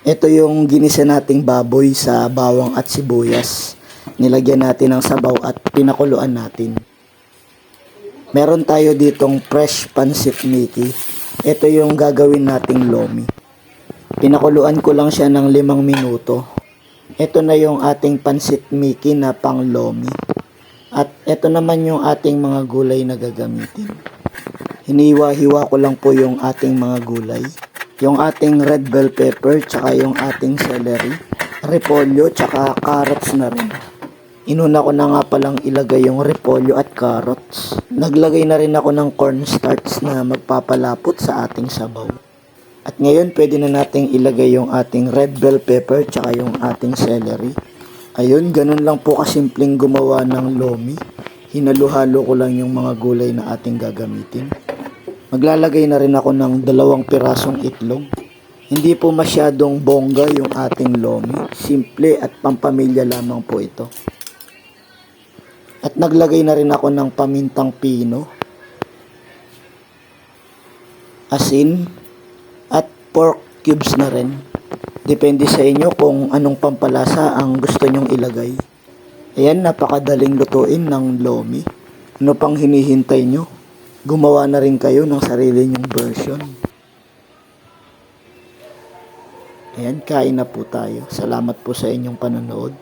Ito yung ginisa nating baboy sa bawang at sibuyas. Nilagyan natin ng sabaw at pinakuluan natin. Meron tayo ditong fresh pancit Mickey. Ito yung gagawin nating lomi. Pinakuluan ko lang siya ng 5 minuto. Ito na yung ating pancit Mickey na pang lomi. At ito naman yung ating mga gulay na gagamitin. Hiniwa-hiwa ko lang po yung ating mga gulay. Yung ating red bell pepper, tsaka yung ating celery, repolyo, tsaka carrots na rin. Inuna ko na nga palang ilagay yung repolyo at carrots. Naglagay na rin ako ng cornstarch na magpapalapot sa ating sabaw. At ngayon pwede na nating ilagay yung ating red bell pepper tsaka yung ating celery. Ayun, ganun lang po kasimpleng gumawa ng lomi. Hinalo-halo ko lang yung mga gulay na ating gagamitin. Maglalagay na rin ako ng 2 pirasong itlog. Hindi po masyadong bongga yung ating lomi. Simple at pampamilya lamang po ito. At naglagay na rin ako ng pamintang pino, asin, at pork cubes na rin. Depende sa inyo kung anong pampalasa ang gusto nyong ilagay. Ayan, napakadaling lutuin ng lomi. Ano pang hinihintay nyo? Gumawa na rin kayo ng sarili nyong version. Ayan, kain na po tayo. Salamat po sa inyong panonood.